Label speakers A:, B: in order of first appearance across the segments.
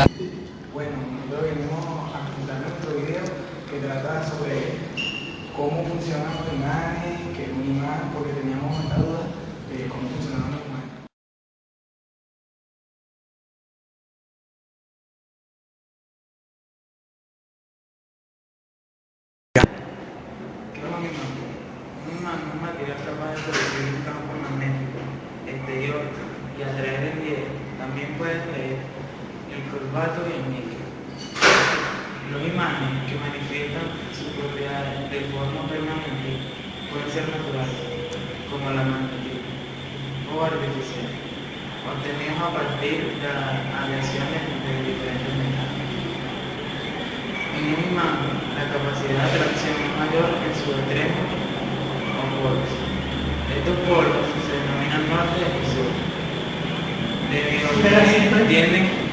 A: Bueno, nosotros venimos a presentar nuestro video que trata sobre cómo funcionan los imanes, que es un imán, porque teníamos esta duda de cómo funcionaban los imanes. ¿Qué es un imán? Un imán es un material capaz de producir un campo magnético exterior y atraer el hielo. También puede atraer el cobalto y el níquel. Los imanes que manifiestan sus propiedades de forma permanente pueden ser naturales, como la magnetismo, o artificial, obtenidos a partir de las aleaciones de diferentes metales. En un imán, la capacidad de atracción es mayor en sus extremos o polos. Estos polos se denominan norte y sur, debido a que tienden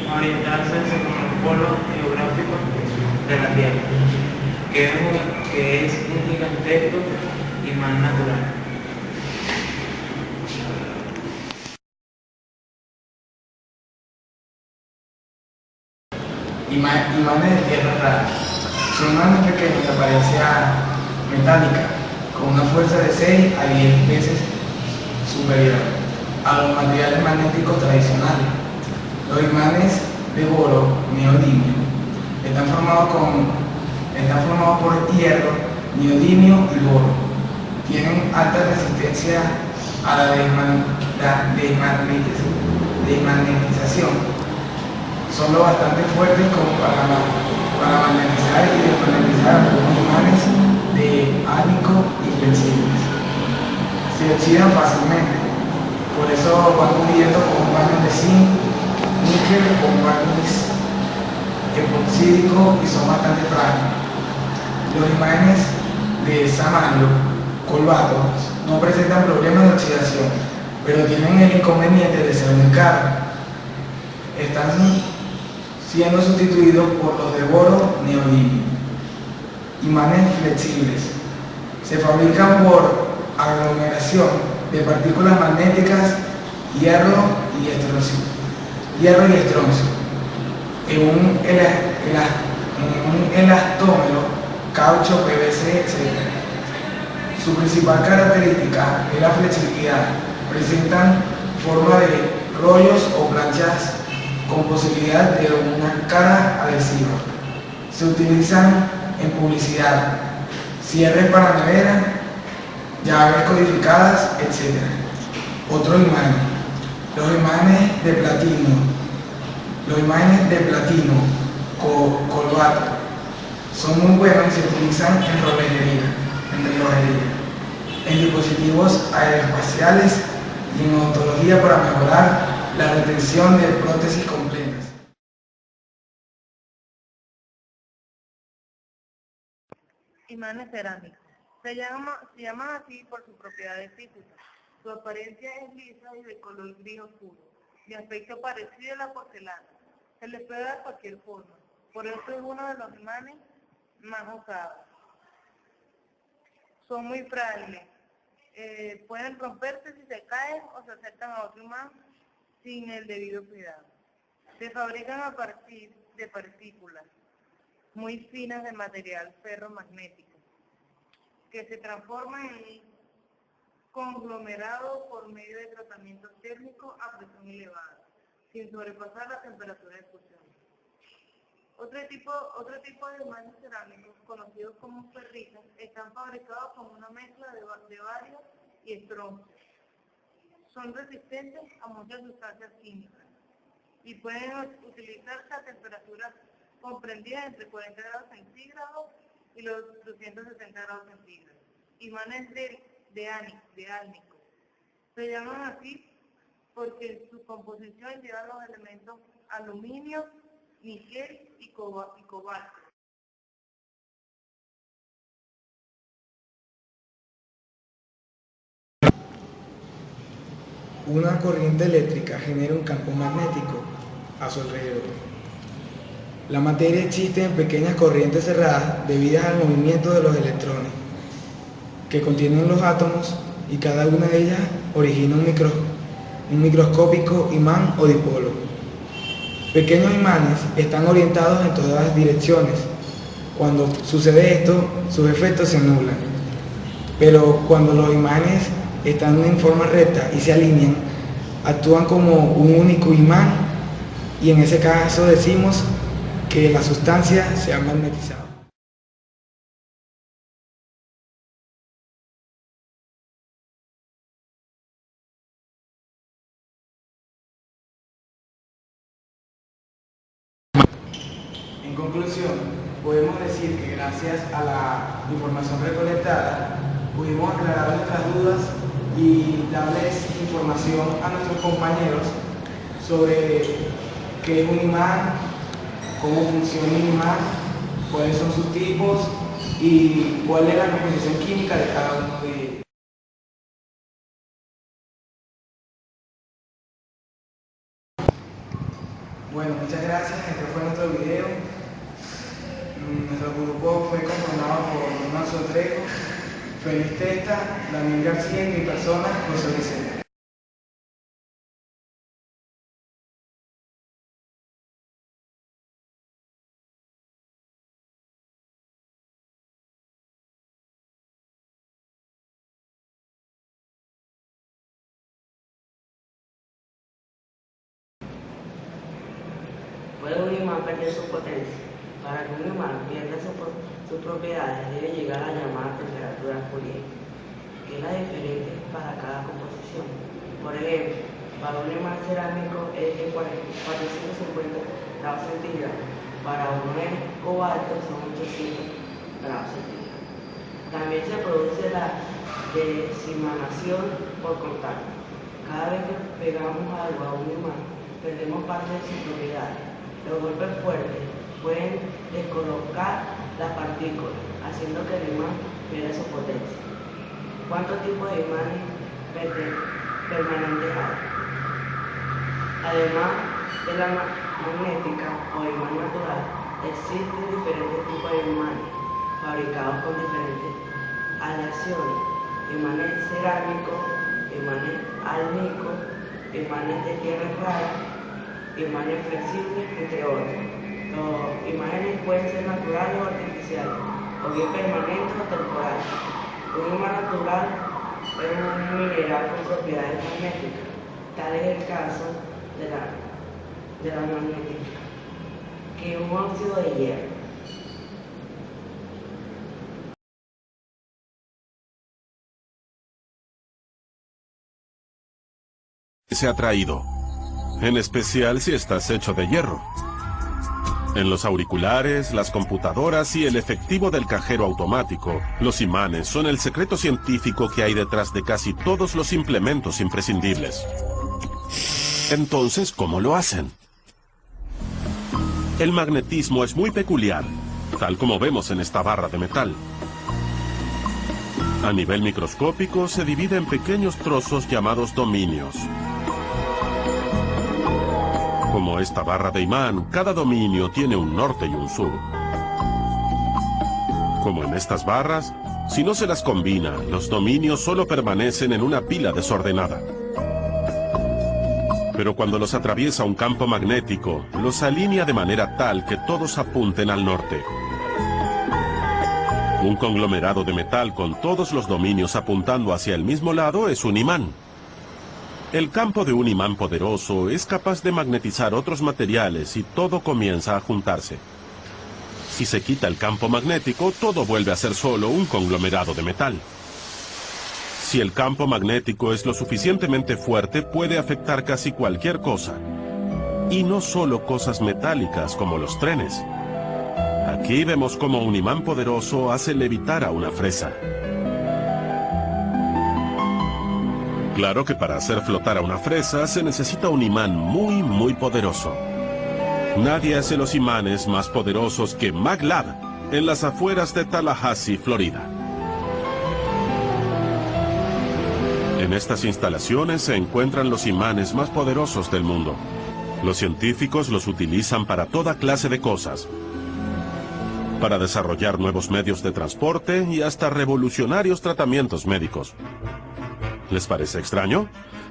A: a orientarse según los polos geográficos de la Tierra, que es un gigantesco imán natural. Imanes de tierra rara. Son imanes pequeños de apariencia metálica, con una fuerza de 6 a 10 veces superior a los materiales magnéticos tradicionales. Los imanes de boro neodimio están formados por hierro, neodimio y boro. Tienen alta resistencia a la desmagnetización. Son lo bastante fuertes como para magnetizar y desmagnetizar algunos imanes de ánico y flexibles. Se oxidan fácilmente, por eso van cubiertos con baños de zinc, níquel o barniz epoxídico y son bastante frágiles. Los imanes de Samanio, cobalto, no presentan problemas de oxidación, pero tienen el inconveniente de ser muy caros. Están siendo sustituidos por los de boro neodimio. Imanes flexibles. Se fabrican por aglomeración de partículas magnéticas, hierro y estroncio, en un elastómero, caucho, PVC, etc. Su principal característica es la flexibilidad. Presentan forma de rollos o planchas con posibilidad de una cara adhesiva. Se utilizan en publicidad, cierres para nevera, llaves codificadas, etc. Otro imán, los imanes de cobalto, son muy buenos y se utilizan en relojería, en dispositivos aeroespaciales y en odontología para mejorar la retención de prótesis completas.
B: Imanes cerámicos. Se llaman así por sus propiedades físicas. Su apariencia es lisa y de color gris oscuro, de aspecto parecido a la porcelana. Se les puede dar cualquier forma. Por eso es uno de los imanes más usados. Son muy frágiles. Pueden romperse si se caen o se acercan a otro imán sin el debido cuidado. Se fabrican a partir de partículas muy finas de material ferromagnético, que se transforman en un conglomerado por medio de tratamientos térmicos a presión elevada, sin sobrepasar la temperatura de fusión. Otro tipo de imanes cerámicos, conocidos como ferritas, están fabricados con una mezcla de bario y estroncio. Son resistentes a muchas sustancias químicas y pueden utilizarse a temperaturas comprendidas entre 40 grados centígrados y los 260 grados centígrados. Imanes de álnico. Se llaman así porque en su composición llevan los elementos aluminio, níquel y cobalto.
A: Una corriente eléctrica genera un campo magnético a su alrededor. La materia existe en pequeñas corrientes cerradas debidas al movimiento de los electrones que contienen los átomos, y cada una de ellas origina un microscópico imán o dipolo.
C: pequeños imanes están orientados en todas direcciones. Cuando sucede esto, sus efectos se anulan. Pero cuando los imanes están en forma recta y se alinean, actúan como un único imán y en ese caso decimos que la sustancia se ha magnetizado. En conclusión, podemos decir que gracias a la información recolectada, pudimos aclarar nuestras dudas y darles información a nuestros compañeros sobre qué es un imán, cómo funciona un imán, cuáles son sus tipos y cuál es la composición química de cada uno de ellos. Bueno, muchas gracias. Este fue nuestro video. Nuestro grupo fue conformado por Manso Trejo, Félix Testa, Daniel García y mi persona, José Vicente.
D: ¿Puede un imán perder su potencia? Para que un imán pierda sus propiedades debe llegar a la llamada temperatura Fourier, que es la diferente para cada composición. Por ejemplo, para un imán cerámico es de 450 grados centígrados, para uno de cobalto son 800 grados centígrados. También se produce la desimanación por contacto. Cada vez que pegamos algo a un imán, perdemos parte de sus propiedades. Los golpes fuertes pueden descolocar las partículas, haciendo que el imán pierda su potencia. ¿Cuántos tipos de imanes permanentes hay? Además de la magnética o imán natural, existen diferentes tipos de imanes fabricados con diferentes aleaciones: imanes cerámicos, imanes álmicos, imanes de tierras raras, imanes flexibles, entre otros. Los imanes pueden ser naturales o artificiales, o bien permanentes o temporales. Un imán natural es un mineral con propiedades magnéticas. Tal es el caso de la magnética, que es un óxido de hierro.
E: Se ha traído, en especial si estás hecho de hierro. En los auriculares, las computadoras y el efectivo del cajero automático, los imanes son el secreto científico que hay detrás de casi todos los implementos imprescindibles. Entonces, ¿cómo lo hacen? El magnetismo es muy peculiar, tal como vemos en esta barra de metal. A nivel microscópico se divide en pequeños trozos llamados dominios. Como esta barra de imán, cada dominio tiene un norte y un sur. Como en estas barras, si no se las combina, los dominios solo permanecen en una pila desordenada. Pero cuando los atraviesa un campo magnético, los alinea de manera tal que todos apunten al norte. Un conglomerado de metal con todos los dominios apuntando hacia el mismo lado es un imán. El campo de un imán poderoso es capaz de magnetizar otros materiales y todo comienza a juntarse. Si se quita el campo magnético, todo vuelve a ser solo un conglomerado de metal. Si el campo magnético es lo suficientemente fuerte, puede afectar casi cualquier cosa. Y no solo cosas metálicas como los trenes. Aquí vemos cómo un imán poderoso hace levitar a una fresa. Claro que para hacer flotar a una fresa se necesita un imán muy poderoso. Nadie hace los imanes más poderosos que MagLab en las afueras de Tallahassee, Florida. En estas instalaciones se encuentran los imanes más poderosos del mundo. Los científicos los utilizan para toda clase de cosas. Para desarrollar nuevos medios de transporte y hasta revolucionarios tratamientos médicos. ¿Les parece extraño?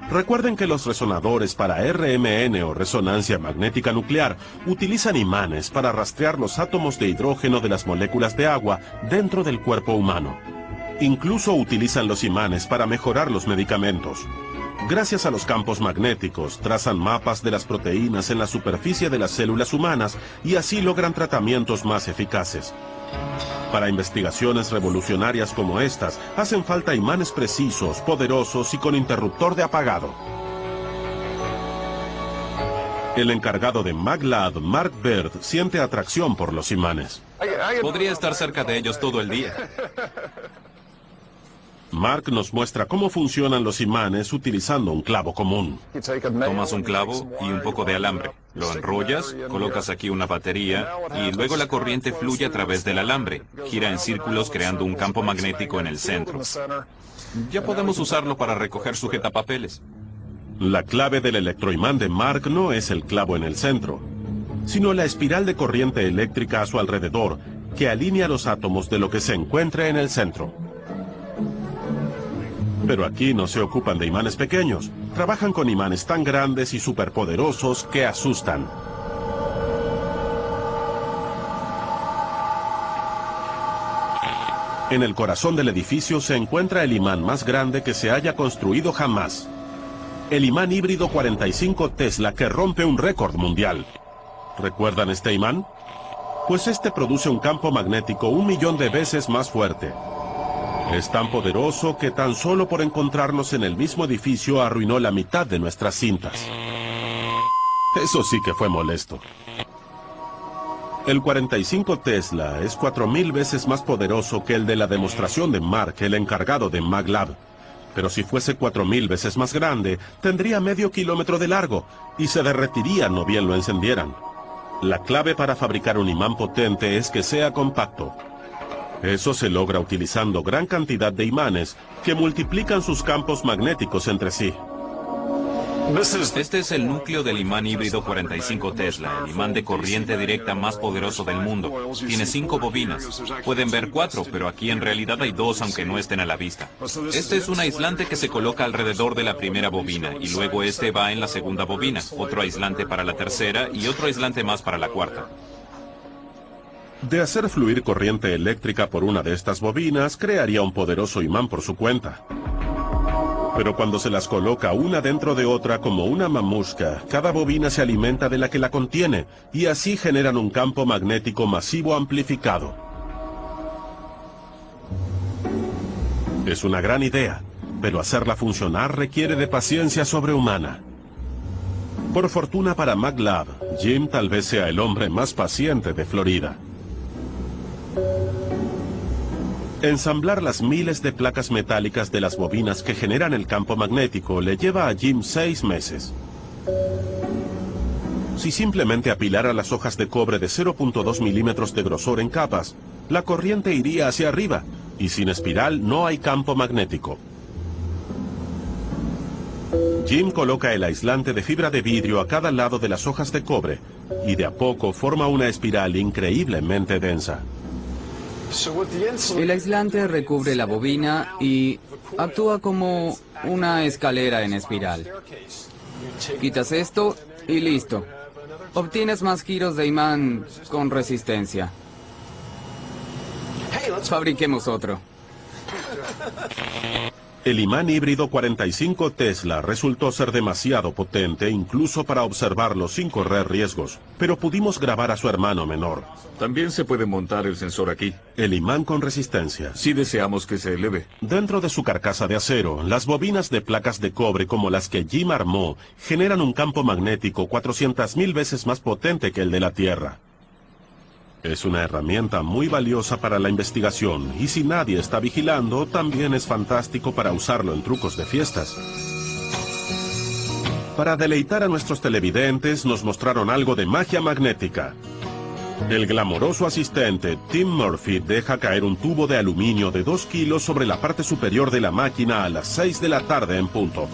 E: Recuerden que los resonadores para RMN o resonancia magnética nuclear utilizan imanes para rastrear los átomos de hidrógeno de las moléculas de agua dentro del cuerpo humano. Incluso utilizan los imanes para mejorar los medicamentos. Gracias a los campos magnéticos, trazan mapas de las proteínas en la superficie de las células humanas y así logran tratamientos más eficaces. Para investigaciones revolucionarias como estas, hacen falta imanes precisos, poderosos y con interruptor de apagado. El encargado de MagLab, Mark Bird, siente atracción por los imanes.
F: Podría estar cerca de ellos todo el día.
E: Mark nos muestra cómo funcionan los imanes utilizando un clavo común.
F: Tomas un clavo y un poco de alambre. Lo enrollas, colocas aquí una batería y luego la corriente fluye a través del alambre. Gira en círculos creando un campo magnético en el centro. Ya podemos usarlo para recoger sujetapapeles.
E: La clave del electroimán de Mark no es el clavo en el centro, sino la espiral de corriente eléctrica a su alrededor que alinea los átomos de lo que se encuentre en el centro. Pero aquí no se ocupan de imanes pequeños. Trabajan con imanes tan grandes y superpoderosos que asustan. En el corazón del edificio se encuentra el imán más grande que se haya construido jamás. El imán híbrido 45 Tesla que rompe un récord mundial. ¿Recuerdan este imán? Pues este produce un campo magnético 1.000.000 de veces más fuerte. Es tan poderoso que tan solo por encontrarnos en el mismo edificio arruinó la mitad de nuestras cintas. Eso sí que fue molesto. El 45 Tesla es 4.000 veces más poderoso que el de la demostración de Mark, el encargado de MagLab. Pero si fuese 4.000 veces más grande, tendría medio kilómetro de largo y se derretiría no bien lo encendieran. La clave para fabricar un imán potente es que sea compacto. Eso se logra utilizando gran cantidad de imanes que multiplican sus campos magnéticos entre sí.
F: Este es el núcleo del imán híbrido 45 Tesla, el imán de corriente directa más poderoso del mundo. Tiene 5 bobinas. Pueden ver 4, pero aquí en realidad hay 2 aunque no estén a la vista. Este es un aislante que se coloca alrededor de la primera bobina y luego este va en la segunda bobina, otro aislante para la tercera y otro aislante más para la cuarta.
E: De hacer fluir corriente eléctrica por una de estas bobinas, crearía un poderoso imán por su cuenta. Pero cuando se las coloca una dentro de otra como una mamushka, cada bobina se alimenta de la que la contiene, y así generan un campo magnético masivo amplificado. Es una gran idea, pero hacerla funcionar requiere de paciencia sobrehumana. Por fortuna para MagLab, Jim tal vez sea el hombre más paciente de Florida. Ensamblar las miles de placas metálicas de las bobinas que generan el campo magnético le lleva a Jim 6 meses. Si simplemente apilara las hojas de cobre de 0.2 milímetros de grosor en capas, la corriente iría hacia arriba, y sin espiral no hay campo magnético. Jim coloca el aislante de fibra de vidrio a cada lado de las hojas de cobre, y de a poco forma una espiral increíblemente densa.
G: El aislante recubre la bobina y actúa como una escalera en espiral. Quitas esto y listo. Obtienes más giros de imán con resistencia. Fabriquemos otro.
E: El imán híbrido 45 Tesla resultó ser demasiado potente incluso para observarlo sin correr riesgos, pero pudimos grabar a su hermano menor.
H: También se puede montar el sensor aquí,
E: El imán con resistencia.
H: si deseamos que se eleve.
E: Dentro de su carcasa de acero, las bobinas de placas de cobre como las que Jim armó generan un campo magnético 400.000 veces más potente que el de la Tierra. Es una herramienta muy valiosa para la investigación y si nadie está vigilando, también es fantástico para usarlo en trucos de fiestas. Para deleitar a nuestros televidentes, nos mostraron algo de magia magnética. El glamoroso asistente Tim Murphy deja caer un tubo de aluminio de 2 kilos sobre la parte superior de la máquina a las 6 de la tarde en punto.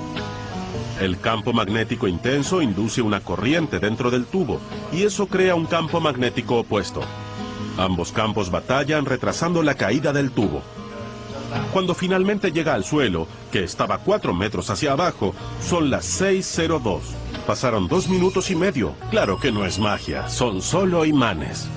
E: El campo magnético intenso induce una corriente dentro del tubo, y eso crea un campo magnético opuesto. Ambos campos batallan retrasando la caída del tubo. Cuando finalmente llega al suelo, que estaba 4 metros hacia abajo, son las 6:02. Pasaron 2 minutos y medio. Claro que no es magia, son solo imanes.